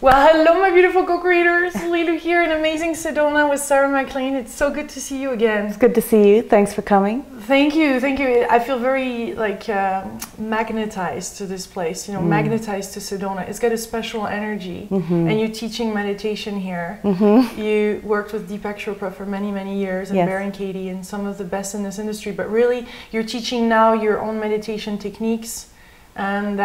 Well, hello, my beautiful co-creators. Lilou here in amazing Sedona with Sarah McLean. It's so good to see you again. It's good to see you. Thanks for coming. Thank you, thank you. I feel very magnetized to this place. You know, magnetized to Sedona. It's got a special energy. And you're teaching meditation here. You worked with Deepak Chopra for many, many years, and Baron Katie, and some of the best in this industry. But really, you're teaching now your own meditation techniques, and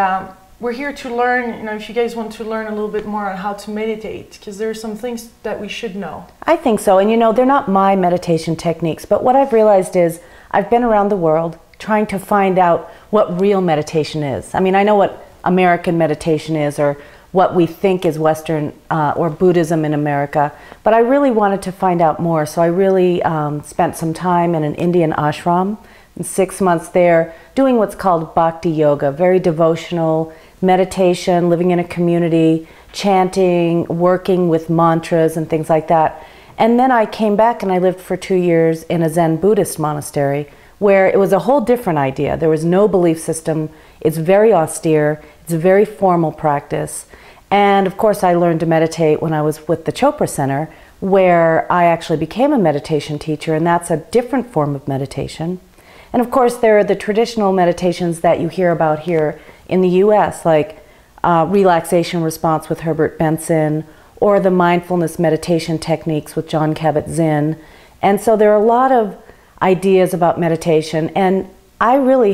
we're here to learn, you know, if you guys want to learn a little bit more on how to meditate, because there are some things that we should know. I think so. And you know, they're not my meditation techniques, but what I've realized is I've been around the world trying to find out what real meditation is. I mean, I know what American meditation is, or what we think is Western or Buddhism in America, but I really wanted to find out more. So I really spent some time in an Indian ashram, and 6 months there, doing what's called bhakti yoga, very devotional meditation, living in a community, chanting, working with mantras and things like that. And then I came back and I lived for 2 years in a Zen Buddhist monastery, where it was a whole different idea. There was no belief system. It's very austere. It's a very formal practice. And of course, I learned to meditate when I was with the Chopra Center, where I actually became a meditation teacher, and that's a different form of meditation. And of course, there are the traditional meditations that you hear about here in the US, like relaxation response with Herbert Benson, or the mindfulness meditation techniques with Jon Kabat-Zinn. And so there are a lot of ideas about meditation, and I really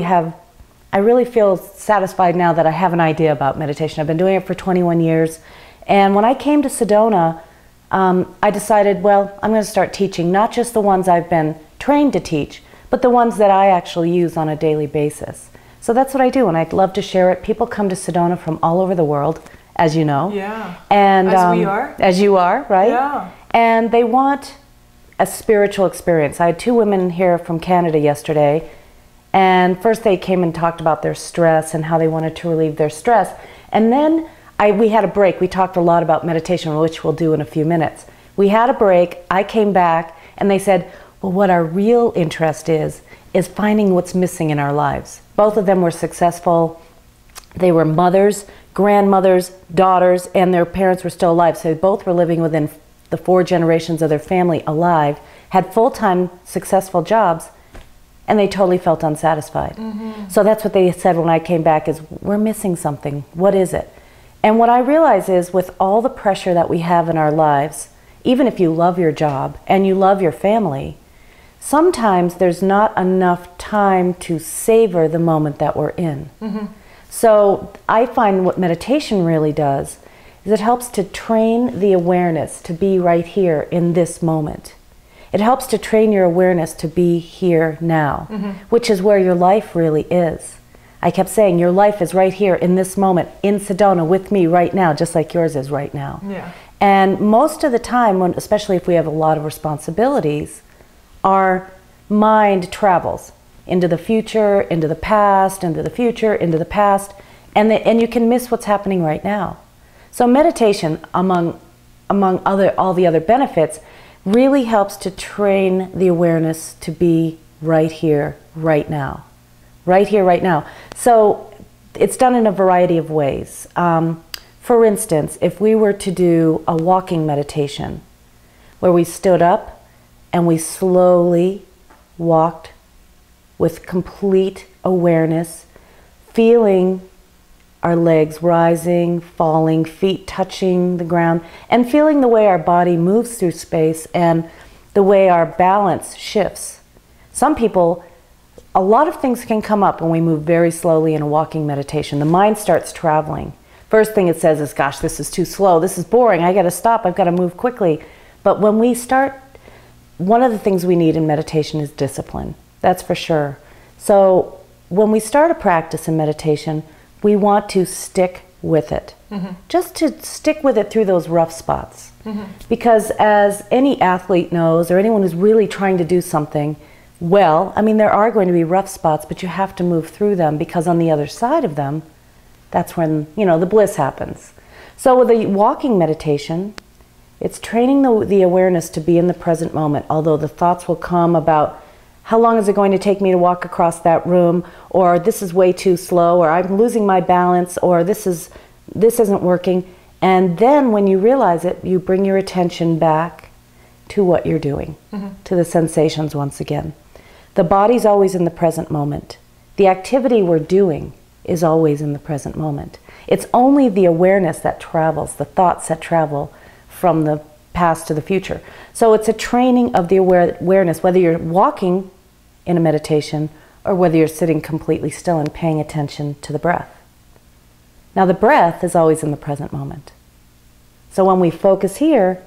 feel satisfied now that I have an idea about meditation. I've been doing it for 21 years, and when I came to Sedona, I decided, well, I'm going to start teaching not just the ones I've been trained to teach, but the ones that I actually use on a daily basis. So that's what I do, and I'd love to share it. People come to Sedona from all over the world, as you know. Yeah, and, as we are. As you are, right? Yeah. And they want a spiritual experience. I had 2 women here from Canada yesterday, and first they came and talked about their stress and how they wanted to relieve their stress. And then we had a break. We talked a lot about meditation, which we'll do in a few minutes. We had a break. I came back, and they said, well, what our real interest is finding what's missing in our lives. Both of them were successful. They were mothers, grandmothers, daughters, and their parents were still alive. So they both were living within the 4 generations of their family alive, had full-time successful jobs, and they totally felt unsatisfied. So that's what they said when I came back is, we're missing something. What is it? And what I realize is, with all the pressure that we have in our lives, even if you love your job and you love your family, sometimes there's not enough time to savor the moment that we're in. So I find what meditation really does is it helps to train the awareness to be right here in this moment. It helps to train your awareness to be here now, which is where your life really is. I kept saying, your life is right here in this moment, in Sedona, with me right now, just like yours is right now. Yeah. And most of the time, especially if we have a lot of responsibilities, our mind travels into the future, into the past, into the future, into the past, and you can miss what's happening right now. So meditation, among all the other benefits, really helps to train the awareness to be right here, right now. Right here, right now. So it's done in a variety of ways. For instance, if we were to do a walking meditation, where we stood up and we slowly walked with complete awareness, feeling our legs rising, falling, feet touching the ground, and feeling the way our body moves through space and the way our balance shifts. Some people, a lot of things can come up when we move very slowly in a walking meditation. The mind starts traveling. First thing it says is, gosh, this is too slow, this is boring, I gotta stop, I've gotta move quickly. But when we start, one of the things we need in meditation is discipline, that's for sure. So when we start a practice in meditation, we want to stick with it. Just to stick with it through those rough spots. Because as any athlete knows, or anyone who's really trying to do something well, I mean, there are going to be rough spots, but you have to move through them, because on the other side of them, that's when, you know, the bliss happens. So with a walking meditation, it's training the awareness to be in the present moment, although the thoughts will come about, how long is it going to take me to walk across that room, or this is way too slow, or I'm losing my balance, or this isn't working. And then when you realize it, you bring your attention back to what you're doing, to the sensations once again. The body's always in the present moment. The activity we're doing is always in the present moment. It's only the awareness that travels, the thoughts that travel from the past to the future. So it's a training of the awareness, whether you're walking in a meditation or whether you're sitting completely still and paying attention to the breath. Now the breath is always in the present moment. So when we focus here,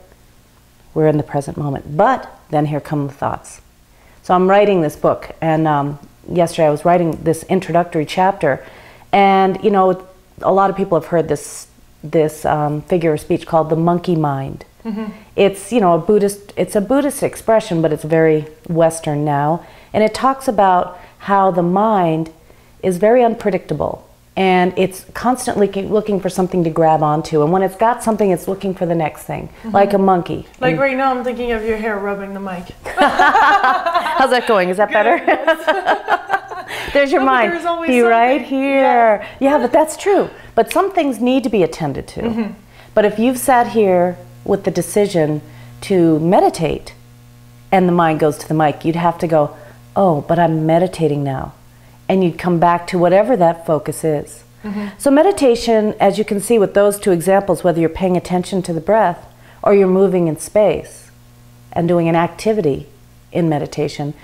we're in the present moment. But then here come the thoughts. So I'm writing this book, and yesterday I was writing this introductory chapter, and you know, a lot of people have heard this figure of speech called the monkey mind. It's, you know, it's a Buddhist expression, but it's very Western now, and it talks about how the mind is very unpredictable. And it's constantly looking for something to grab onto. And when it's got something, it's looking for the next thing, like a monkey. Like right now, I'm thinking of your hair rubbing the mic. How's that going? Is that better? There's your mind. Be right here. Yeah, but that's true. But some things need to be attended to. But if you've sat here with the decision to meditate and the mind goes to the mic, you'd have to go, oh, but I'm meditating now. And you'd come back to whatever that focus is. So meditation, as you can see with those two examples, whether you're paying attention to the breath or you're moving in space and doing an activity in meditation,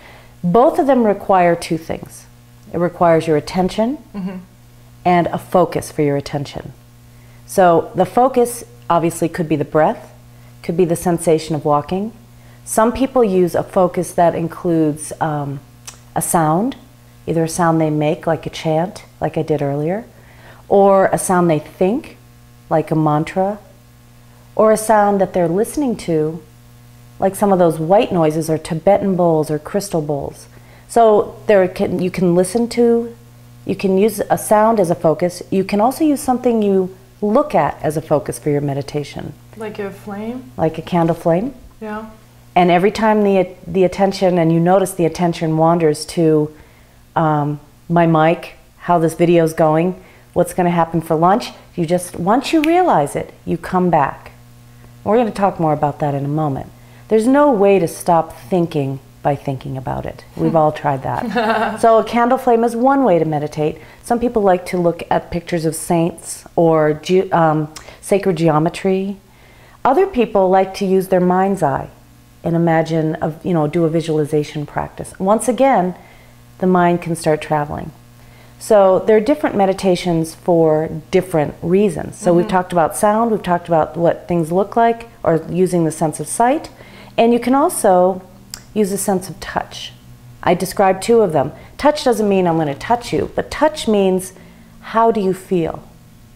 both of them require two things. It requires your attention and a focus for your attention. So the focus obviously could be the breath, could be the sensation of walking. Some people use a focus that includes a sound, either a sound they make, like a chant, like I did earlier, or a sound they think, like a mantra, or a sound that they're listening to, like some of those white noises or Tibetan bowls or crystal bowls. So you can listen to, you can use a sound as a focus. You can also use something you look at as a focus for your meditation. Like a flame? Like a candle flame. Yeah. And every time the attention, and you notice the attention wanders to my mic, how this video is going, what's going to happen for lunch, you just, once you realize it, you come back. We're going to talk more about that in a moment. There's no way to stop thinking by thinking about it. We've all tried that. So a candle flame is one way to meditate. Some people like to look at pictures of saints or sacred geometry. Other people like to use their mind's eye and imagine, do a visualization practice. Once again, the mind can start traveling. So there are different meditations for different reasons. So we've talked about sound, we've talked about what things look like, or using the sense of sight, and you can also use a sense of touch. I described two of them. Touch doesn't mean I'm going to touch you, but touch means how do you feel?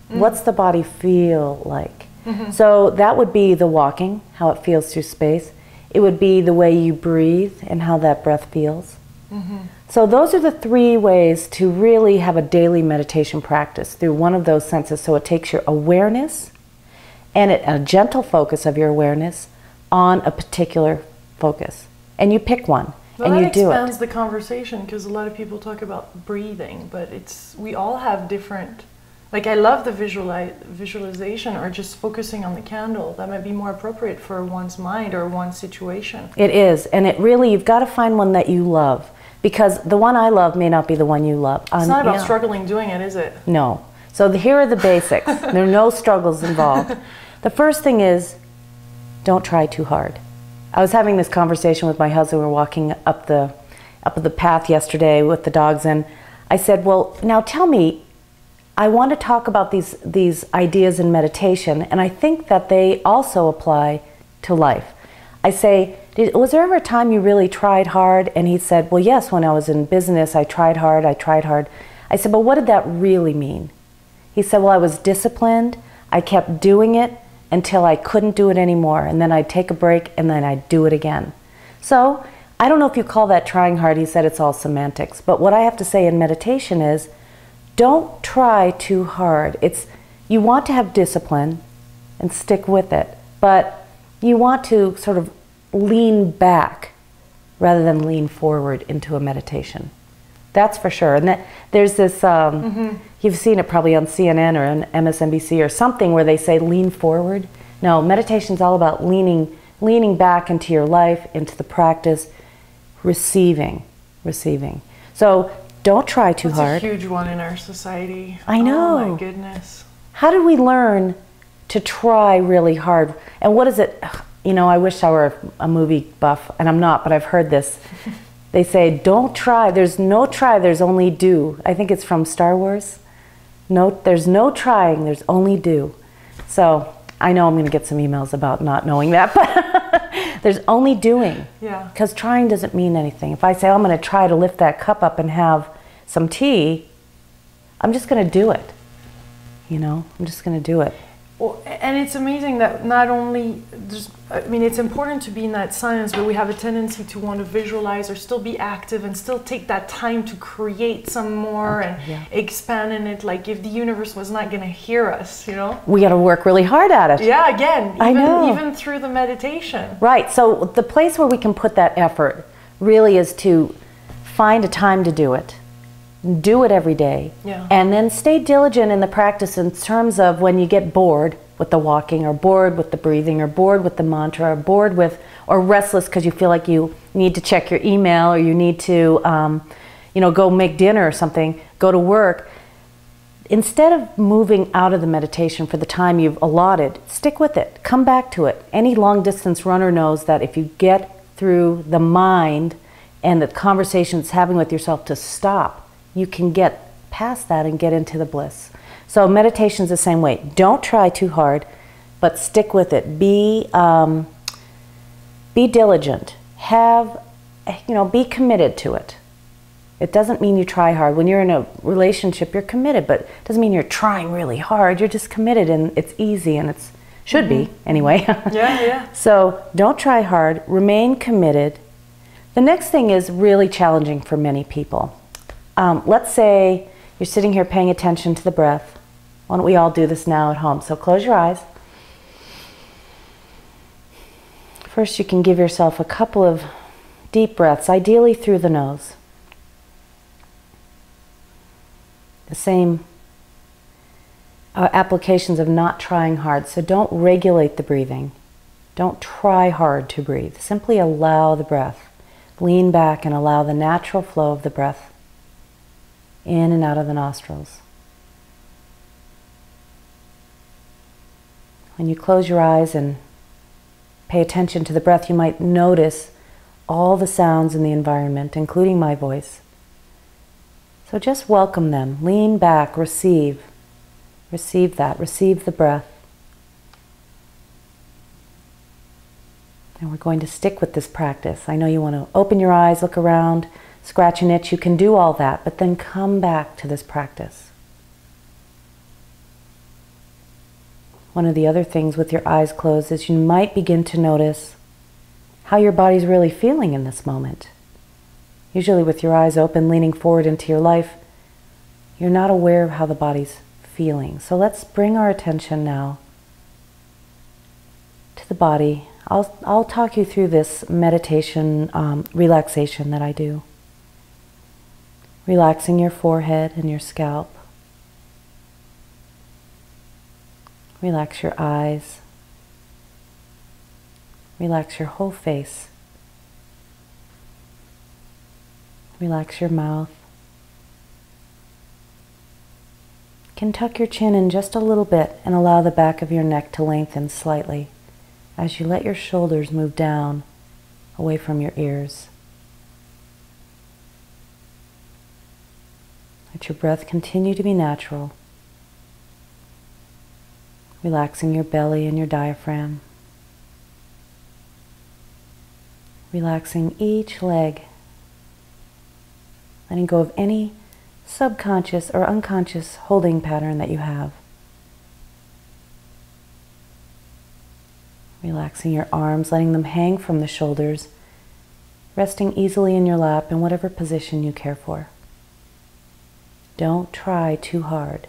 What's the body feel like? So that would be the walking, how it feels through space. It would be the way you breathe and how that breath feels. So those are the three ways to really have a daily meditation practice through one of those senses. So it takes your awareness and a gentle focus of your awareness on a particular focus. And you pick one and you do it. That expands the conversation, because a lot of people talk about breathing, but we all have different, like I love the visualization or just focusing on the candle. That might be more appropriate for one's mind or one's situation. It is, and it really, you've got to find one that you love. Because the one I love may not be the one you love. It's not about struggling doing it, is it? No. So here are the basics. There are no struggles involved. The first thing is, don't try too hard. I was having this conversation with my husband. We were walking up the path yesterday with the dogs, and I said, well, now tell me, I want to talk about these ideas in meditation, and I think that they also apply to life. I say, was there ever a time you really tried hard? And he said, well, yes, when I was in business, I tried hard. I said, but what did that really mean? He said, well, I was disciplined. I kept doing it until I couldn't do it anymore. And then I'd take a break and then I'd do it again. So I don't know if you call that trying hard. He said it's all semantics. But what I have to say in meditation is, don't try too hard. You want to have discipline and stick with it, but you want to sort of lean back rather than lean forward into a meditation. That's for sure. And there's this, you've seen it probably on CNN or on MSNBC or something where they say lean forward. No, meditation's all about leaning back into your life, into the practice, receiving. So don't try too hard. That's a huge one in our society. I know. Oh my goodness. How did we learn to try really hard? And what is it? You know, I wish I were a movie buff, and I'm not, but I've heard this. They say, don't try. There's no try, there's only do. I think it's from Star Wars. No, there's no trying, there's only do. So I know I'm going to get some emails about not knowing that, but there's only doing. Yeah. Because trying doesn't mean anything. If I say I'm going to try to lift that cup up and have some tea, I'm just going to do it. You know, I'm just going to do it. Well, and it's amazing that not only, I mean, it's important to be in that silence, but we have a tendency to want to visualize or still be active and still take that time to create some more and expand in it. Like if the universe was not going to hear us, you know? We got to work really hard at it. Yeah, again, I know. Even through the meditation. Right. So the place where we can put that effort really is to find a time to do it. Do it every day. Yeah. And then stay diligent in the practice in terms of when you get bored with the walking or bored with the breathing or bored with the mantra or bored with or restless because you feel like you need to check your email or you need to you know, go make dinner or something, go to work. Instead of moving out of the meditation for the time you've allotted, stick with it. Come back to it. Any long distance runner knows that if you get through the mind and the conversation it's having with yourself to stop, you can get past that and get into the bliss. So meditation's the same way. Don't try too hard, but stick with it. Be diligent. Be committed to it. It doesn't mean you try hard. When you're in a relationship, you're committed, but it doesn't mean you're trying really hard. You're just committed, and it's easy, and it should be anyway. Yeah. So don't try hard. Remain committed. The next thing is really challenging for many people. Let's say you're sitting here paying attention to the breath. Why don't we all do this now at home? So close your eyes. First, you can give yourself a couple of deep breaths, ideally through the nose. The same applications of not trying hard. So don't regulate the breathing. Don't try hard to breathe. Simply allow the breath. Lean back and allow the natural flow of the breath in and out of the nostrils. When you close your eyes and pay attention to the breath, you might notice all the sounds in the environment, including my voice. So just welcome them. Lean back, receive. Receive that. Receive the breath. And we're going to stick with this practice. I know you want to open your eyes, look around, scratch an itch. You can do all that, but then come back to this practice. One of the other things with your eyes closed is you might begin to notice how your body's really feeling in this moment. Usually with your eyes open, leaning forward into your life, you're not aware of how the body's feeling. So let's bring our attention now to the body. I'll talk you through this meditation relaxation that I do. Relaxing your forehead and your scalp. Relax your eyes. Relax your whole face. Relax your mouth. You can tuck your chin in just a little bit and allow the back of your neck to lengthen slightly as you let your shoulders move down away from your ears. Let your breath continue to be natural, relaxing your belly and your diaphragm, relaxing each leg, letting go of any subconscious or unconscious holding pattern that you have. Relaxing your arms, letting them hang from the shoulders, resting easily in your lap in whatever position you care for. Don't try too hard.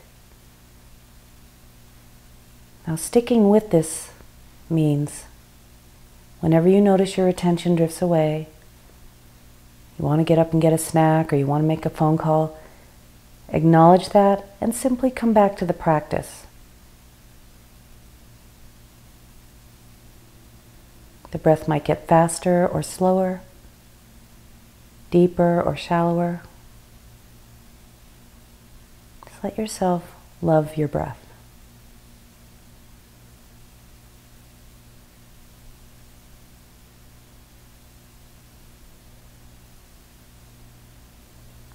Now, sticking with this means whenever you notice your attention drifts away, you want to get up and get a snack, or you want to make a phone call, acknowledge that and simply come back to the practice. The breath might get faster or slower, deeper or shallower. Just let yourself love your breath.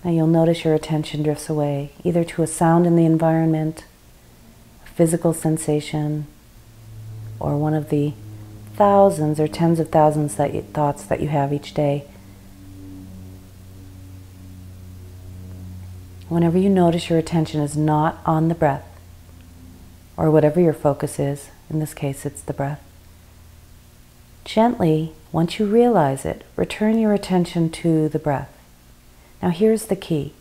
Now you'll notice your attention drifts away, either to a sound in the environment, a physical sensation, or one of the thousands or tens of thousands thoughts that you have each day. Whenever you notice your attention is not on the breath, or whatever your focus is, in this case it's the breath, gently, once you realize it, return your attention to the breath. Now here's the key.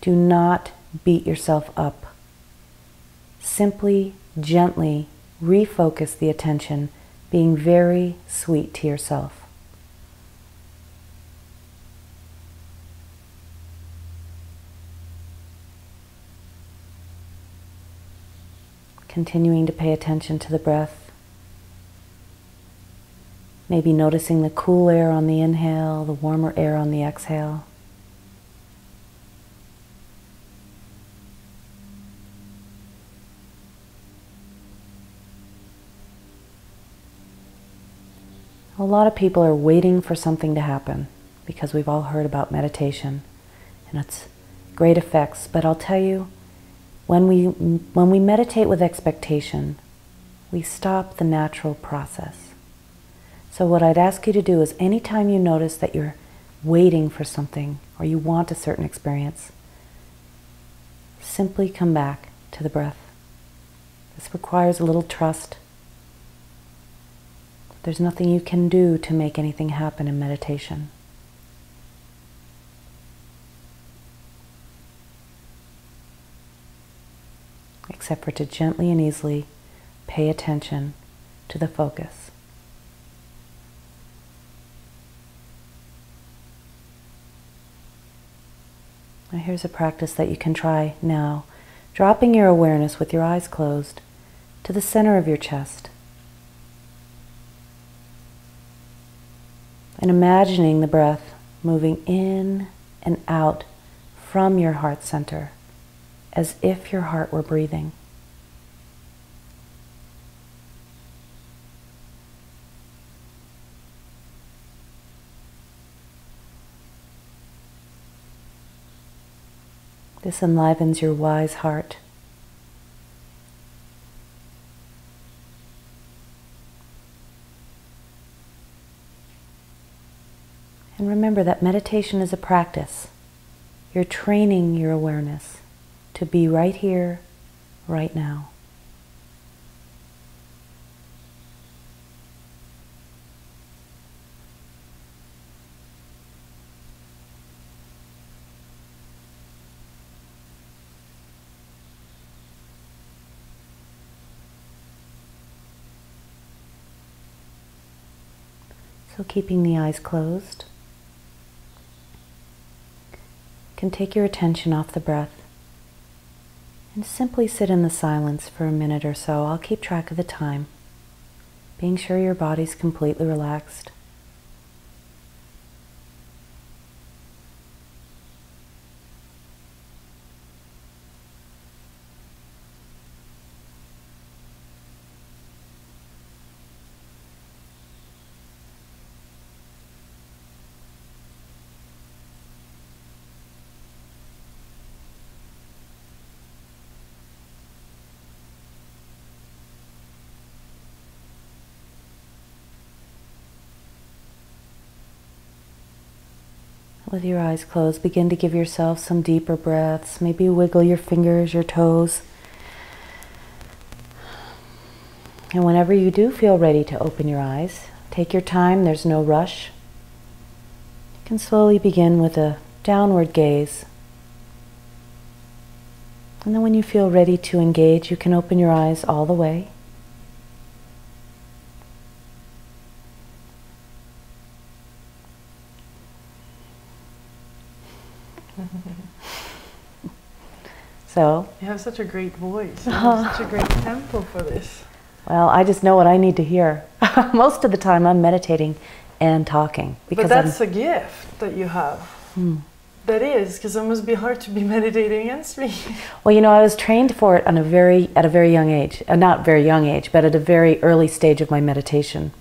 Do not beat yourself up. Simply, gently refocus the attention, being very sweet to yourself. Continuing to pay attention to the breath. Maybe noticing the cool air on the inhale, the warmer air on the exhale. A lot of people are waiting for something to happen because we've all heard about meditation and its great effects. But I'll tell you, when we meditate with expectation, we stop the natural process. So what I'd ask you to do is anytime you notice that you're waiting for something or you want a certain experience, simply come back to the breath. This requires a little trust. There's nothing you can do to make anything happen in meditation. Except for to gently and easily pay attention to the focus. Now here's a practice that you can try now, dropping your awareness with your eyes closed to the center of your chest. And imagining the breath moving in and out from your heart center, as if your heart were breathing. This enlivens your wise heart. And remember that meditation is a practice. You're training your awareness to be right here, right now. So keeping the eyes closed, you can take your attention off the breath and simply sit in the silence for a minute or so. I'll keep track of the time, being sure your body's completely relaxed. With your eyes closed, begin to give yourself some deeper breaths. Maybe wiggle your fingers, your toes. And whenever you do feel ready to open your eyes, take your time, there's no rush. You can slowly begin with a downward gaze. And then when you feel ready to engage, you can open your eyes all the way. So you have such a great voice. You have such a great tempo for this. Well, I just know what I need to hear. Most of the time I'm meditating and talking. But that's a gift that you have. That is, because it must be hard to be meditating and speaking. Well, you know, I was trained for it at a very young age. Not very young age, but at a very early stage of my meditation.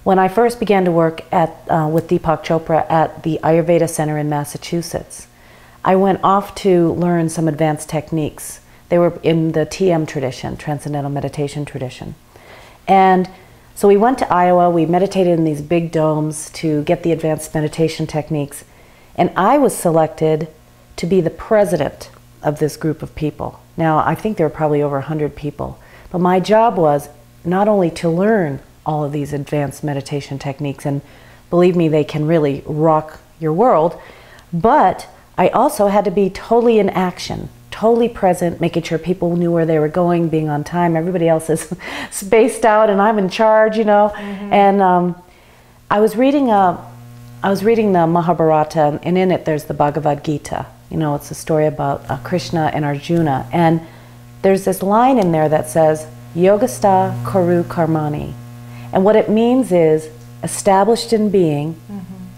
When I first began to work with Deepak Chopra at the Ayurveda Center in Massachusetts, I went off to learn some advanced techniques. They were in the TM tradition, Transcendental Meditation tradition. And so we went to Iowa, we meditated in these big domes to get the advanced meditation techniques. And I was selected to be the president of this group of people. Now, I think there were probably over 100 people. But my job was not only to learn all of these advanced meditation techniques, and believe me, they can really rock your world, but I also had to be totally in action, totally present, making sure people knew where they were going, being on time. Everybody else is spaced out and I'm in charge, you know. And I was reading the Mahabharata, and in it there's the Bhagavad Gita. You know, it's a story about Krishna and Arjuna. And there's this line in there that says, Yogastha Karu Karmani. And what it means is, established in being,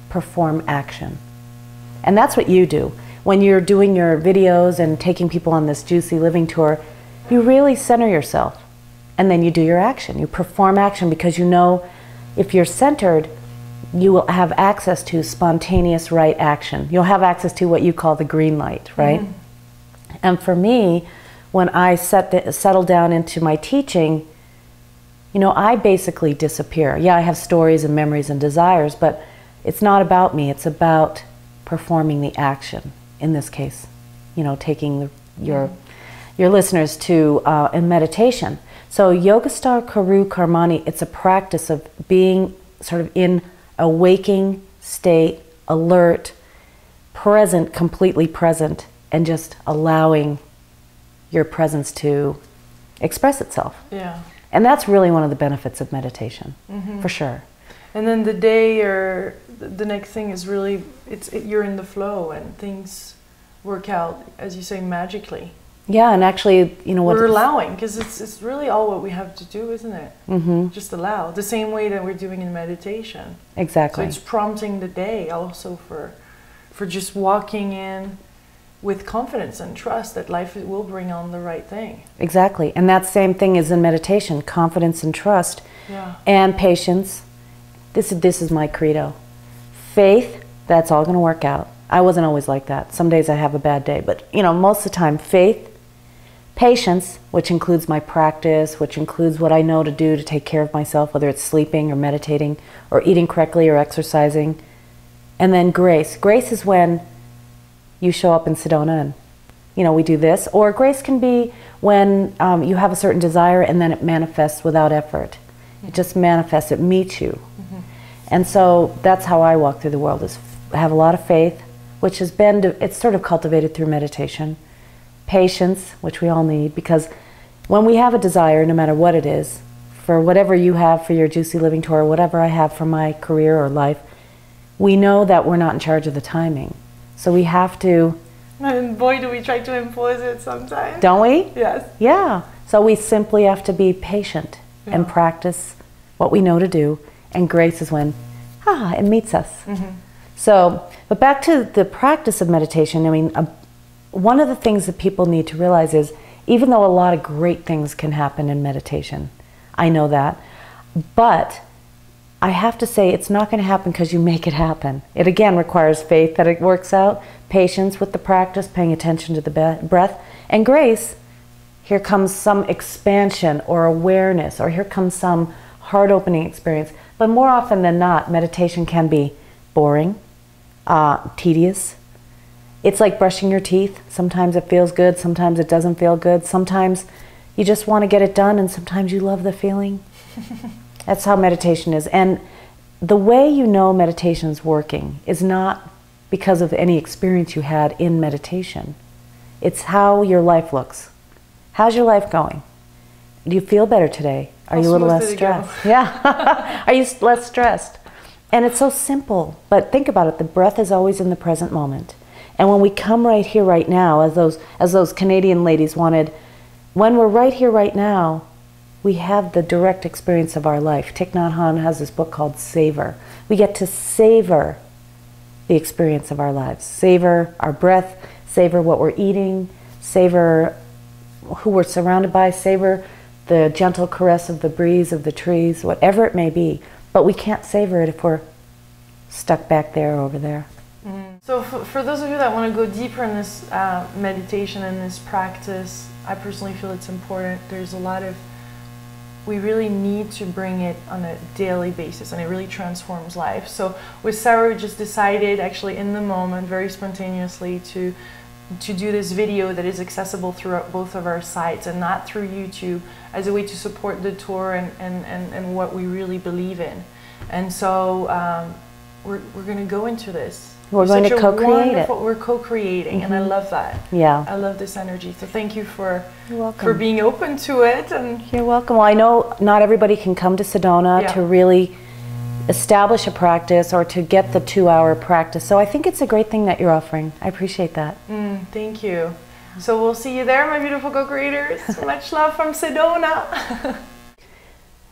perform action. And that's what you do. When you're doing your videos and taking people on this Juicy Living tour, you really center yourself. And then you do your action. You perform action because you know if you're centered, you will have access to spontaneous right action. You'll have access to what you call the green light, right? And for me, when I settle down into my teaching, you know, I basically disappear. Yeah, I have stories and memories and desires, but it's not about me. It's about performing the action. In this case, you know, taking your listeners to in meditation. So Yogastha Karu Karmani, it's a practice of being sort of in a waking state, alert, present, completely present, and just allowing your presence to express itself. Yeah. And that's really one of the benefits of meditation, for sure. And then the day or the next thing is really, you're in the flow and things work out, as you say, magically. Yeah, and actually, you know what? We're allowing, because it's really all what we have to do, isn't it? Just allow. The same way that we're doing in meditation. Exactly. So it's prompting the day also for just walking in with confidence and trust that life will bring on the right thing. Exactly. And that same thing is in meditation, confidence and trust, and patience. This is my credo. Faith, that's all going to work out. I wasn't always like that. Some days I have a bad day, but you know, most of the time, faith, patience, which includes my practice, which includes what I know to do to take care of myself, whether it's sleeping or meditating or eating correctly or exercising, and then grace. Grace is when you show up in Sedona and, you know, we do this. Or grace can be when you have a certain desire and then it manifests without effort. It just manifests, it meets you. And so that's how I walk through the world, is have a lot of faith, which has been, it's sort of cultivated through meditation. Patience, which we all need, because when we have a desire, no matter what it is, for whatever you have for your Juicy Living tour, whatever I have for my career or life, we know that we're not in charge of the timing. So we have to... And boy, do we try to impose it sometimes. Don't we? Yes. Yeah. So we simply have to be patient and practice what we know to do. And grace is when, it meets us. So, but back to the practice of meditation, I mean, one of the things that people need to realize is, even though a lot of great things can happen in meditation, I know that, but I have to say it's not going to happen because you make it happen. It again requires faith that it works out, patience with the practice, paying attention to the breath, and grace. Here comes some expansion or awareness, or here comes some heart-opening experience. But more often than not, meditation can be boring, tedious. It's like brushing your teeth. Sometimes it feels good, sometimes it doesn't feel good. Sometimes you just want to get it done, and sometimes you love the feeling. That's how meditation is. And the way you know meditation's working is not because of any experience you had in meditation. It's how your life looks. How's your life going? Do you feel better today? Are you a little less stressed? Yeah. Are you less stressed? And it's so simple. But think about it. The breath is always in the present moment. And when we come right here, right now, as those Canadian ladies wanted, when we're right here, right now, we have the direct experience of our life. Thich Nhat Hanh has this book called Savor. We get to savor the experience of our lives. Savor our breath, savor what we're eating, savor who we're surrounded by, savor the gentle caress of the breeze of the trees, whatever it may be. But we can't savor it if we're stuck back there or over there. So for those of you that want to go deeper in this meditation and this practice, I personally feel it's important. There's a lot of, we really need to bring it on a daily basis, and it really transforms life. So with Sarah, we just decided actually in the moment, very spontaneously, to do this video that is accessible through both of our sites and not through YouTube, as a way to support the tour and what we really believe in. And so we're going to go into this. We're going to co-create it. We're co-creating, and I love that. Yeah. I love this energy. So thank you for welcome. Being open to it. And you're welcome. Well, I know not everybody can come to Sedona to really establish a practice or to get the 2-hour practice. So I think it's a great thing that you're offering. I appreciate that. Thank you. So we'll see you there, my beautiful co-creators. Much love from Sedona.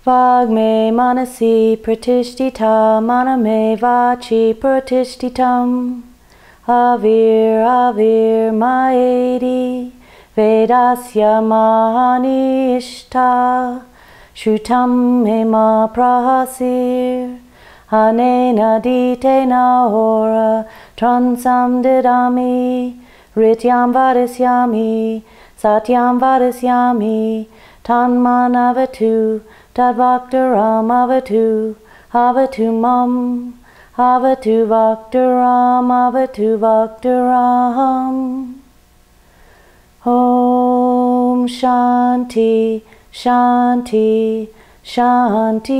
Vagme manasi pratishtita maname vachi pratishtitam avir maedi vedasya mahani ishta shrutam hema prahasir anena ditena hora transam didami rityam vadasyami satyam vadasyami tanmanavatu Tadvaktaram avatu, avatu mam, avatu vaktaram, avatu vaktaram. Om Shanti, Shanti, Shanti.